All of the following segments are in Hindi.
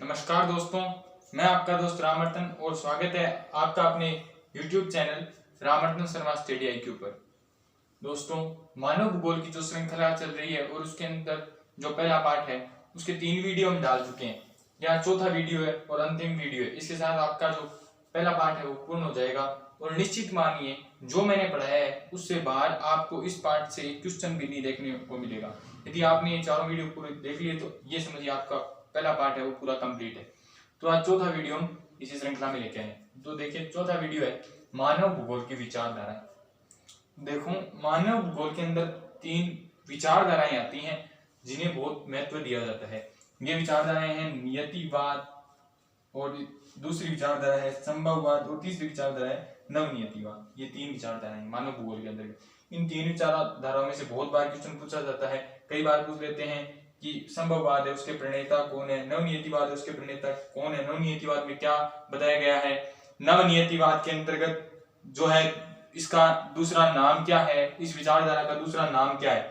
नमस्कार दोस्तों, मैं आपका दोस्त रामरतन और स्वागत है आपका अपने YouTube channel Ramratan Sharma study IQ पर। दोस्तों, मानव भूगोल की जो श्रृंखला चल रही है और उसके अंदर जो पहला पार्ट है उसके 3 वीडियो हम डाल चुके हैं। यहाँ चौथा वीडियो है और अंतिम वीडियो है। इसके साथ आपका जो पहला पार्ट है वो पूर्ण हो जाएगा और निश्चित मानिए जो मैंने पढ़ाया है उससे बाहर आपको इस पार्ट से एक क्वेश्चन भी नहीं देखने को मिलेगा। यदि आपने ये चारों वीडियो पूरे देख लिए तो ये समझिए आपका पहला पार्ट है वो पूरा कंप्लीट है। तो आज चौथा वीडियो हम इसी श्रृंखला में लेके आए। तो देखिए चौथा वीडियो है मानव भूगोल की विचारधारा। देखो, मानव भूगोल के अंदर 3 विचारधाराएं आती हैं जिन्हें बहुत महत्व दिया जाता है। ये विचारधाराएं हैं नियतिवाद, और दूसरी विचारधारा है संभववाद, और तीसरी विचारधारा है नवनियतिवाद। ये 3 विचारधाराएं मानव भूगोल के अंदर। इन 3 विचारधाराओं में से बहुत बार क्वेश्चन पूछा जाता है। कई बार पूछ लेते हैं कि संभववाद है उसके प्रणेता कौन है, नवनियतिवाद है उसके प्रणेता कौन है, नवनियतिवाद में क्या बताया गया है, नवनियतिवाद के अंतर्गत जो है इसका दूसरा नाम क्या है, इस विचारधारा का दूसरा नाम क्या है।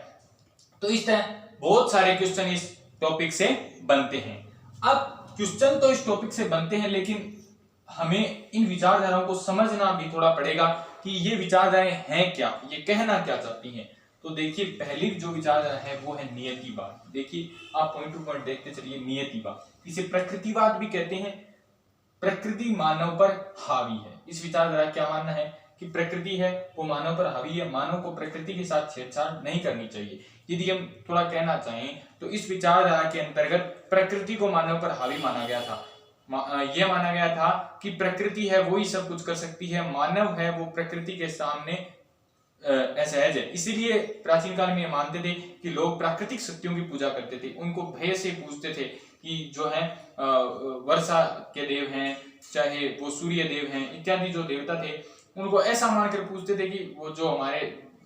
तो इस तरह बहुत सारे क्वेश्चन इस टॉपिक से बनते हैं। अब क्वेश्चन तो इस टॉपिक से बनते हैं, लेकिन हमें इन विचारधाराओं को समझना भी थोड़ा पड़ेगा कि ये विचारधाराएं हैं क्या, ये कहना क्या चाहती हैं। तो देखिए, पहली जो विचारधारा है वो है नियतिवाद। देखिए, आप पॉइंट टू पॉइंट देखते चलिए। नियतिवाद, इसे प्रकृतिवाद भी कहते हैं। प्रकृति मानव पर हावी है। इस विचारधारा क्या मानना है कि प्रकृति है वो मानव पर हावी है, मानव को प्रकृति के साथ छेड़छाड़ नहीं करनी चाहिए। यदि हम थोड़ा कहना चाहें तो इस विचारधारा के अंतर्गत प्रकृति को मानव पर हावी माना गया था। यह माना गया था कि प्रकृति है वो ही सब कुछ कर सकती है, मानव है वो प्रकृति के सामने असहज है। इसीलिए प्राचीन काल में मानते थे कि लोग प्राकृतिक शक्तियों की पूजा करते थे, उनको भय से पूजते थे कि जो है वर्षा के देव हैं, चाहे वो सूर्य देव हैं, इत्यादि जो देवता थे उनको ऐसा मानकर पूजते थे कि वो जो हमारे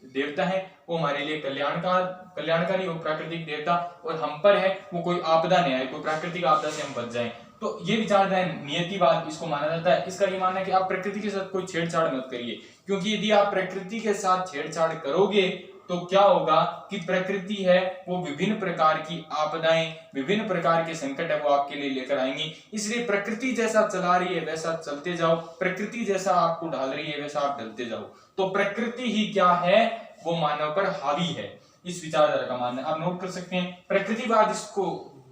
देवता है वो हमारे लिए कल्याणकारी और प्राकृतिक देवता, और हम पर है वो कोई आपदा नहीं आए, कोई प्राकृतिक आपदा से हम बच जाएं। तो ये विचारधारा नियतिवाद इसको माना जाता है। इसका ये मानना है कि आप प्रकृति के साथ कोई छेड़छाड़ मत करिए, क्योंकि यदि आप प्रकृति के साथ छेड़छाड़ करोगे तो क्या होगा कि प्रकृति है वो विभिन्न प्रकार की आपदाएं, विभिन्न प्रकार के संकट है वो आपके लिए लेकर आएंगी। इसलिए प्रकृति जैसा चला रही है वैसा चलते जाओ, प्रकृति जैसा आपको ढाल रही है वैसा आप ढलते जाओ। तो प्रकृति ही क्या है, वो मानव पर हावी है। इस विचारधारा का मानना आप नोट कर सकते हैं। प्रकृतिवाद इसको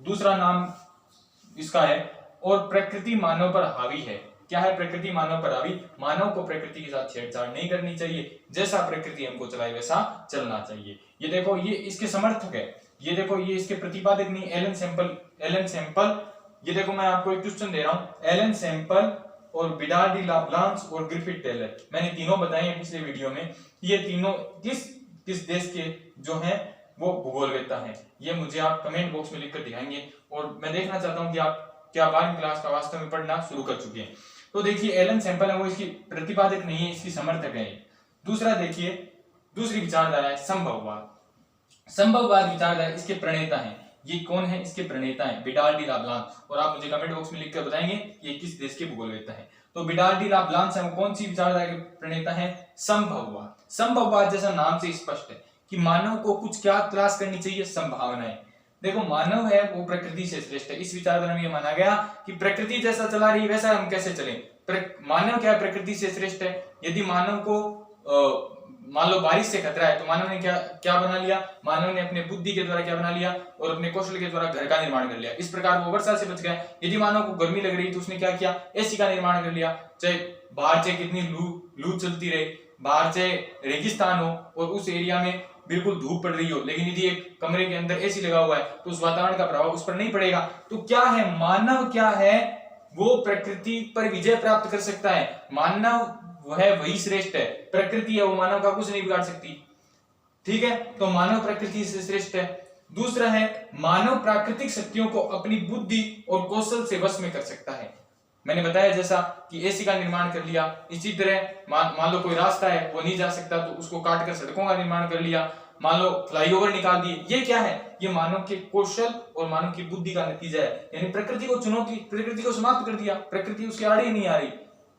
दूसरा नाम इसका है, और प्रकृति मानव पर हावी है। क्या है प्रकृति मानव पर हावी? मानव को प्रकृति के साथ छेड़छाड़ नहीं करनी चाहिए, जैसा प्रकृति हमको चलाए वैसा चलना चाहिए। ये देखो, ये इसके समर्थक है। ये देखो, ये इसके प्रतिपादक नहीं, एलन सैंपल। ये देखो, मैं आपको एक क्वेश्चन दे रहा हूं। एलन सैंपल और विडाल डी लाप्लांस और ग्रिफिथ टेलर, मैंने तीनों बताए हैं पिछले वीडियो में। ये तीनों किस देश के जो हैं वो भूगोलवेत्ता हैं। ये मुझे आप कमेंट बॉक्स में लिखकर दिखाएंगे, और मैं देखना चाहता हूं कि आप क्या 12वीं क्लास का वास्तव में पढ़ना शुरू कर चुके हैं। तो देखिए, एलन सैंपल है वो इसकी प्रतिपादक नहीं है, इसकी समर्थक है। दूसरा देखिए, दूसरी विचारधारा है संभववाद। संभववाद विचारधारा, इसके प्रणेता हैं। ये कौन है? इसके प्रणेता हैं विडाल डी लाप्लांस, और आप मुझे कमेंट बॉक्स में लिखकर बताएंगे ये किस देश के भूगोलवेत्ता हैं। तो विडाल डी लाप्लांस है वो कौन सी विचारधारा के प्रणेता हैं? संभववाद। संभववाद जैसा नाम से स्पष्ट है कि मानव को कुछ क्या तलाश करनी चाहिए? संभावनाएं। देखो, मानव है वो प्रकृति से श्रेष्ठ है। इस विचारधारा में यह माना गया कि प्रकृति जैसा चला रही है वैसा हम कैसे चलें। मानव क्या प्रकृति से श्रेष्ठ है। यदि मानव को मान लो बारिश से खतरा है तो मानव ने क्या बना लिया? मानव ने अपने बुद्धि के द्वारा क्या बना लिया और अपने कौशल के द्वारा घर का निर्माण कर लिया। इस प्रकार वो वर्षा से बच गया। यदि मानव को गर्मी लग रही तो उसने क्या किया? एसी का निर्माण कर लिया। चाहे बाहर चाहे कितनी लू चलती रहे, बाहर चाहे रेगिस्तान हो और उस एरिया में बिल्कुल धूप पड़ रही हो, लेकिन यदि एक कमरे के अंदर एसी लगा हुआ है तो उस वातावरण का प्रभाव उस पर नहीं पड़ेगा। तो क्या है, मानव क्या है, वो प्रकृति पर विजय प्राप्त कर सकता है। मानव वही श्रेष्ठ है। प्रकृति है वो मानव का कुछ नहीं बिगाड़ सकती। ठीक है, तो मानव प्रकृति से श्रेष्ठ है। दूसरा है, मानव प्राकृतिक शक्तियों को अपनी बुद्धि और कौशल से वश में कर सकता है। मैंने बताया जैसा कि एसी का निर्माण कर लिया, इसी तरह मान लो कोई रास्ता है वो नहीं जा सकता तो उसको काट कर सड़कों का निर्माण कर लिया। मान लो फ्लाईओवर निकाल दिए। ये क्या है? ये मानव के कौशल और मानव की बुद्धि का नतीजा है। यानी प्रकृति को चुनौती, प्रकृति को समाप्त कर दिया, प्रकृति उसके आड़े नहीं आ रही।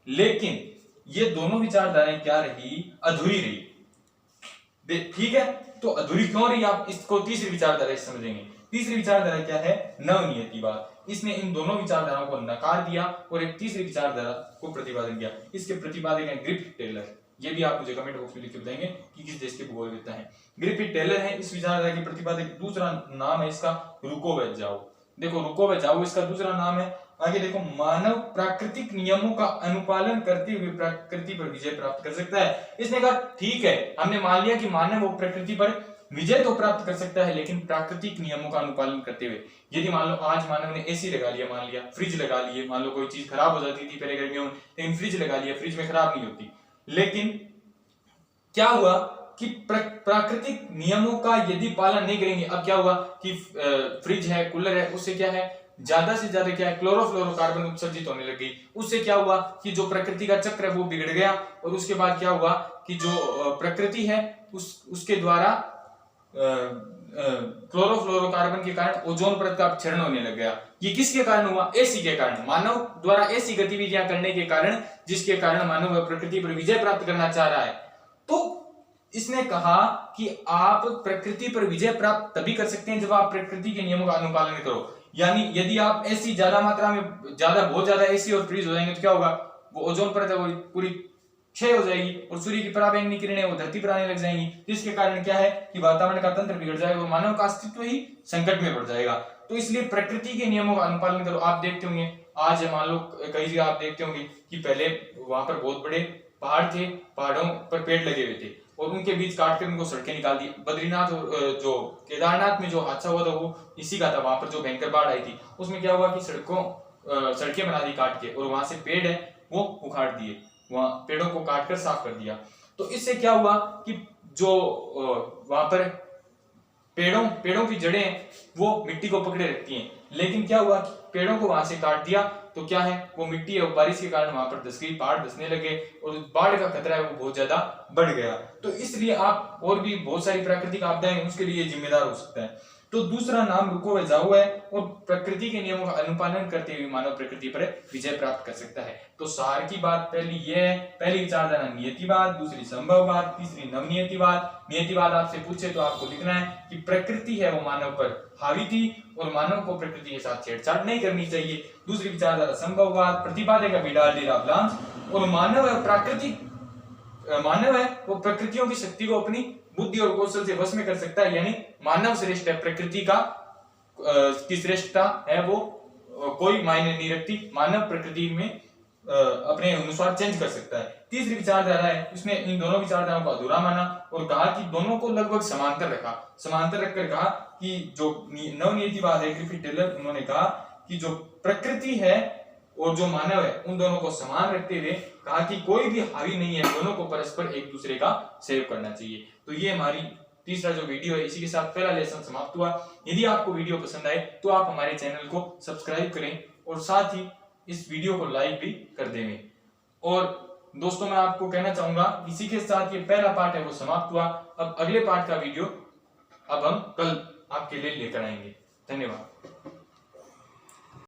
लेकिन ये दोनों विचारधाराएं क्या रही? अधूरी रही। ठीक है, तो अधूरी क्यों रही? आप इसको तीसरी विचारधारा समझेंगे। तीसरी विचारधारा क्या है, नवनियतिवाद। इसने इन दोनों विचारधाराओं को नकार दिया और एक तीसरी विचारधारा को प्रतिपादन किया। इसके प्रतिपादक हैं ग्रिफिथ टेलर। ये भी आप मुझे कमेंट बॉक्स में लिख के बताएंगे कि किस देश के भूगोलवेत्ता हैं। ग्रिफिथ टेलर है इस विचारधारा के प्रतिपादक। दूसरा नाम है इसका रुकोवेजाओ। देखो रुकोवेजाओ इसका दूसरा नाम है। आगे देखो, मानव प्राकृतिक नियमों का अनुपालन करते हुए प्रकृति पर विजय प्राप्त कर सकता है। इसने कहा ठीक है, हमने मान लिया कि मानव वो प्रकृति पर विजय तो प्राप्त कर सकता है, लेकिन प्राकृतिक नियमों का अनुपालन करते हुए। यदि मान लो आज मानव ने एसी लगा लिया, मान लिया फ्रिज लगा लिए, मान लो कोई चीज खराब हो जाती थी पहले गर्मियों में, लेकिन फ्रिज लगा लिया, फ्रिज में खराब नहीं होती। लेकिन क्या हुआ कि प्राकृतिक नियमों का यदि पालन नहीं करेंगे, अब क्या हुआ कि फ्रिज है, कूलर है, उससे क्या है ज्यादा से ज्यादा क्या है क्लोरोफ्लोरोकार्बन उत्सर्जित होने लग गई। उससे क्या हुआ कि जो प्रकृति का चक्र है वो बिगड़ गया, और उसके बाद क्या हुआ कि जो प्रकृति है उसके द्वारा क्लोरोफ्लोरोकार्बन के कारण ओजोन परत का अपक्षरण होने लग गया। ये किसके कारण हुआ, एसी के कारण, मानव द्वारा ऐसी गतिविधियां करने के कारण, जिसके कारण मानव प्रकृति पर विजय प्राप्त करना चाह रहा है। तो इसने कहा कि आप प्रकृति पर विजय प्राप्त तभी कर सकते हैं जब आप प्रकृति के नियमों का अनुपालन करो। यानी यदि आप एसी ज्यादा मात्रा में, बहुत ज्यादा एसी और फ्रीज हो जाएंगे तो क्या होगा, वो ओजोन परत है वो पूरी क्षय हो जाएगी, और सूर्य की पराबैंगनी किरणें वो धरती पर आने लग जाएंगी, जिसके कारण क्या है कि वातावरण का तंत्र बिगड़ जाएगा और मानव का अस्तित्व ही संकट में पड़ जाएगा। तो इसलिए प्रकृति के नियमों का अनुपालन करो। आप देखते होंगे आज मान लो कई जगह आप देखते होंगे कि पहले वहां पर बहुत बड़े पहाड़ थे, पहाड़ों पर पेड़ लगे हुए थे और उनके बीच काटकर उनको सड़कें निकाल दी। बद्रीनाथ और जो केदारनाथ में जो हादसा हुआ था वो इसी का था। वहां पर जो भयंकर बाढ़ आई थी उसमें क्या हुआ कि सड़कें बना दी काट के, और वहां से पेड़ है वो उखाड़ दिए, वहां पेड़ों को काटकर साफ कर दिया। तो इससे क्या हुआ कि जो वहां पर पेड़ों की जड़ें वो मिट्टी को पकड़े रखती हैं, लेकिन क्या हुआ पेड़ों को वहां से काट दिया तो क्या है वो मिट्टी है बारिश के कारण वहां पर धस गई, पहाड़ धसने लगे और बाढ़ का खतरा है वो बहुत ज्यादा बढ़ गया। तो इसलिए आप और भी बहुत सारी प्राकृतिक आपदाएं उसके लिए जिम्मेदार हो सकता है। तो दूसरा नाम रुकोवेजाओ है, और प्रकृति के नियमों का अनुपालन करते हुए मानव प्रकृति पर विजय प्राप्त कर सकता है। तो सार की बात पहली ये है, पहली विचारधारा नियतिवाद, दूसरी संभववाद, तीसरी नवनियतिवाद। नियतिवाद आपसे पूछे तो आपको लिखना है कि प्रकृति है वो मानव पर हावी थी और मानव को प्रकृति के साथ छेड़छाड़ नहीं करनी चाहिए। दूसरी विचारधारा संभववाद, प्रतिपादक है विडाल डी लाप्लास, और मानव है वो प्रकृतियों की शक्ति को अपनी बुद्धि और कौशल से वश में कर सकता है, यानी मानव श्रेष्ठ है, प्रकृति का की श्रेष्ठता है वो कोई मायने नहीं रखती, मानव प्रकृति में अपने अनुसार चेंज कर सकता है। तीसरी विचारधारा है, उसने इन दोनों विचारधाराओं को अधूरा माना और कहा कि दोनों को लगभग समांतर रखकर कहा कि जो नवनियतिवाद है ग्रिफिथ टेलर, उन्होंने कहा कि जो प्रकृति है और जो मानव है उन दोनों को समान रखते हुए कहा कि कोई भी हावी नहीं है, दोनों को परस्पर एक दूसरे का सहयोग करना चाहिए। तो ये हमारी तीसरा जो वीडियो है, इसी के साथ पहला लेसन समाप्त हुआ। यदि आपको वीडियो पसंद आए तो आप हमारे चैनल को सब्सक्राइब करें और साथ ही इस वीडियो को लाइक भी कर देंगे। और दोस्तों मैं आपको कहना चाहूंगा इसी के साथ ये पहला पार्ट है वो समाप्त हुआ। अब अगले पार्ट का वीडियो अब हम कल आपके लिए लेकर आएंगे। धन्यवाद।